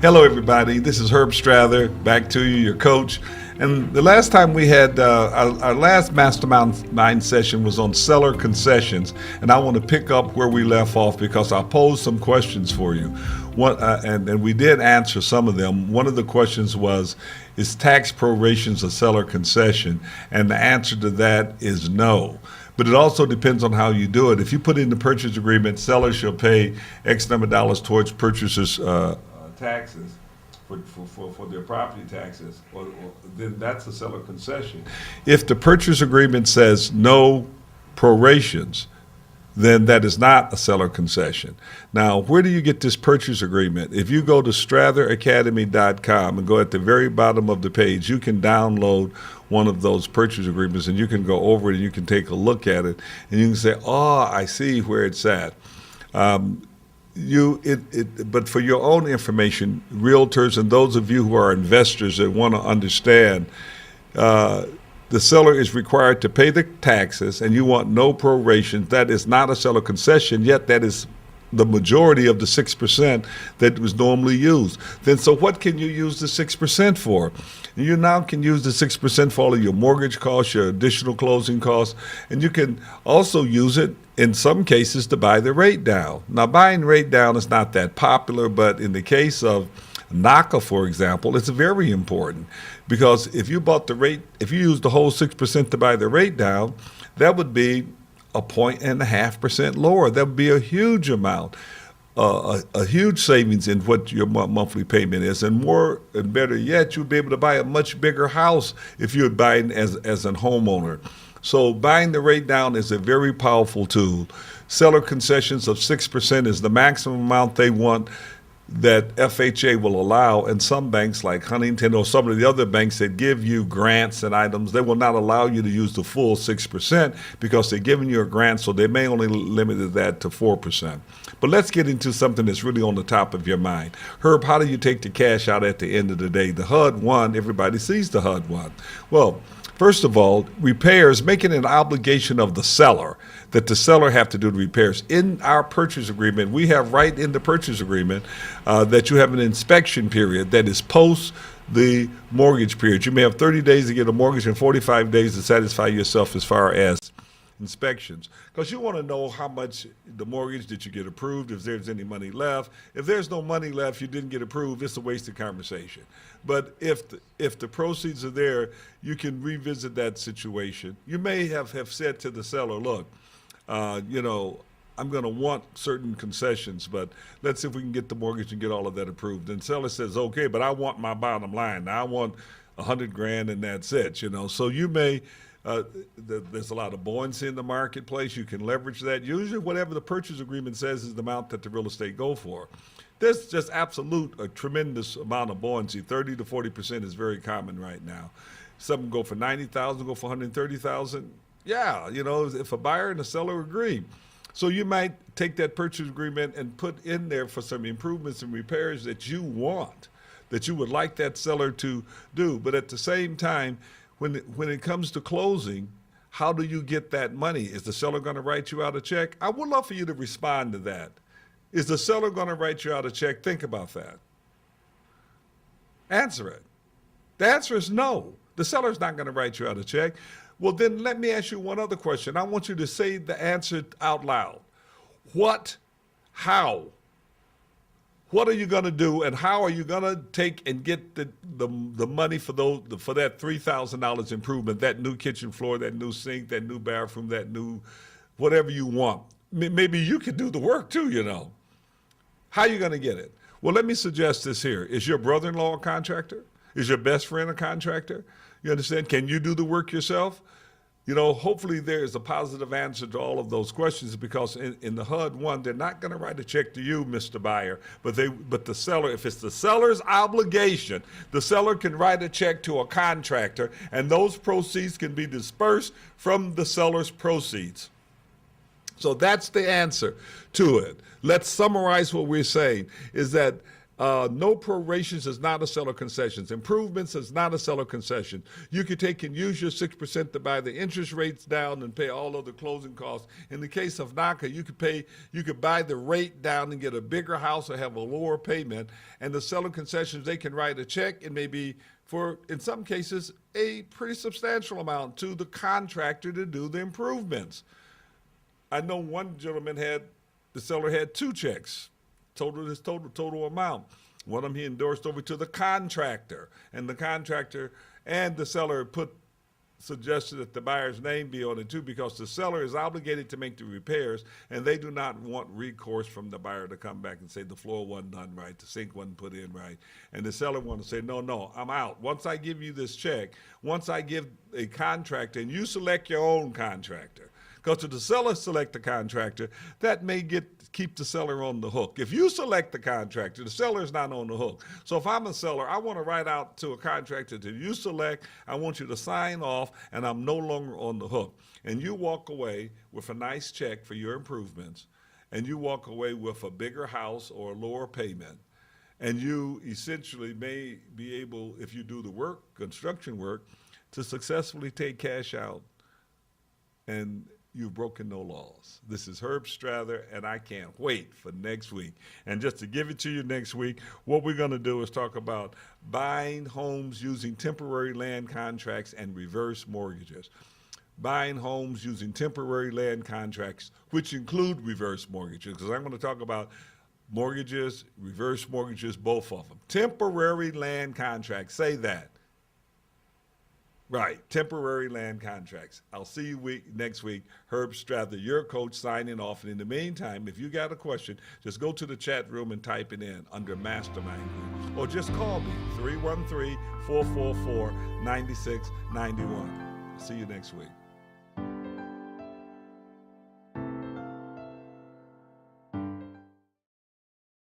Hello, everybody. This is Herb Strather, back to you, your coach. And the last time we had our last mastermind session was on seller concessions, and I want to pick up where we left off because I posed some questions for you. And we did answer some of them. One of the questions was, is tax prorations a seller concession? And the answer to that is no. But it also depends on how you do it. If you put in the purchase agreement, seller shall pay X number of dollars towards purchaser's taxes for their property taxes, then that's a seller concession. If the purchase agreement says no prorations, then that is not a seller concession. Now, where do you get this purchase agreement? If you go to stratheracademy.com and go at the very bottom of the page, you can download one of those purchase agreements and you can go over it and you can take a look at it and you can say, oh, I see where it's at. But for your own information, realtors and those of you who are investors that want to understand, the seller is required to pay the taxes and you want no proration. That is not a seller concession, yet that is the majority of the 6% that was normally used. Then so what can you use the 6% for? You now can use the 6% for all of your mortgage costs, your additional closing costs, and you can also use it in some cases to buy the rate down. Now, buying rate down is not that popular, but in the case of NACA, for example, it's very important because if you bought the rate, if you used the whole 6% to buy the rate down, that would be 1.5% lower. That would be a huge amount, a huge savings in what your monthly payment is. And more and better yet, you'll be able to buy a much bigger house if you're buying as a homeowner. So buying the rate down is a very powerful tool. Seller concessions of 6% is the maximum amount they want that FHA will allow, and some banks like Huntington or some of the other banks that give you grants and items, they will not allow you to use the full 6% because they're giving you a grant, so they may only limit that to 4%. But let's get into something that's really on the top of your mind. Herb, how do you take the cash out at the end of the day? The HUD-1, everybody sees the HUD-1. Well, first of all, repairs, making an obligation of the seller, that the seller have to do the repairs. In our purchase agreement, we have right in the purchase agreement that you have an inspection period that is post the mortgage period. You may have 30 days to get a mortgage and 45 days to satisfy yourself as far as inspections, because you want to know how much the mortgage did you get approved, if there's any money left. If there's no money left, you didn't get approved, it's a wasted conversation. But if the proceeds are there, you can revisit that situation. You may have said to the seller, look, I'm going to want certain concessions, but let's see if we can get the mortgage and get all of that approved. And seller says, okay, but I want my bottom line. Now I want $100,000 and that's it, So you may, there's a lot of buoyancy in the marketplace. You can leverage that. Usually whatever the purchase agreement says is the amount that the real estate go for. There's just a tremendous amount of buoyancy. 30 to 40% is very common right now. Some go for $90,000, go for $130,000. Yeah, if a buyer and a seller agree. So you might take that purchase agreement and put in there for some improvements and repairs that you want, that you would like that seller to do. But at the same time, when it comes to closing, how do you get that money? Is the seller going to write you out a check? I would love for you to respond to that. Is the seller going to write you out a check? Think about that. Answer it. The answer is no. The seller's not going to write you out a check. Well, then let me ask you one other question. I want you to say the answer out loud. What? How? What are you going to do, and how are you going to take and get the money for that $3,000 improvement, that new kitchen floor, that new sink, that new bathroom, that new whatever you want? Maybe you could do the work too, How are you going to get it? Well, let me suggest this here. Is your brother-in-law a contractor? Is your best friend a contractor? You understand? Can you do the work yourself? Hopefully there is a positive answer to all of those questions, because in the HUD-1, they're not going to write a check to you, Mr. Buyer, but the seller, if it's the seller's obligation, the seller can write a check to a contractor, and those proceeds can be dispersed from the seller's proceeds. So that's the answer to it. Let's summarize what we're saying, is that No prorations is not a seller concessions. Improvements is not a seller concession. You could take and use your 6% to buy the interest rates down and pay all of the closing costs. In the case of NACA, you could buy the rate down and get a bigger house or have a lower payment. And the seller concessions, they can write a check and maybe for, in some cases, a pretty substantial amount to the contractor to do the improvements. I know one gentleman the seller had 2 checks. Total amount. One of them he endorsed over to the contractor, and the contractor and the seller suggested that the buyer's name be on it too, because the seller is obligated to make the repairs, and they do not want recourse from the buyer to come back and say the floor wasn't done right, the sink wasn't put in right, and the seller wants to say, no, I'm out. Once I give you this check, once I give a contractor, and you select your own contractor, because if the seller select the contractor, that may keep the seller on the hook. If you select the contractor, the seller is not on the hook. So if I'm a seller, I want to write out to a contractor that you select, I want you to sign off, and I'm no longer on the hook. And you walk away with a nice check for your improvements, and you walk away with a bigger house or a lower payment. And you essentially may be able, if you do the work, construction work, to successfully take cash out, and you've broken no laws. This is Herb Strather, and I can't wait for next week. And just to give it to you next week, what we're going to do is talk about buying homes using temporary land contracts and reverse mortgages. Buying homes using temporary land contracts, which include reverse mortgages, because I'm going to talk about mortgages, reverse mortgages, both of them. Temporary land contracts, say that. Right, temporary land contracts. I'll see you next week. Herb Strather, your coach, signing off. And in the meantime, if you got a question, just go to the chat room and type it in under Mastermind Group. Or just call me, 313-444-9691. See you next week.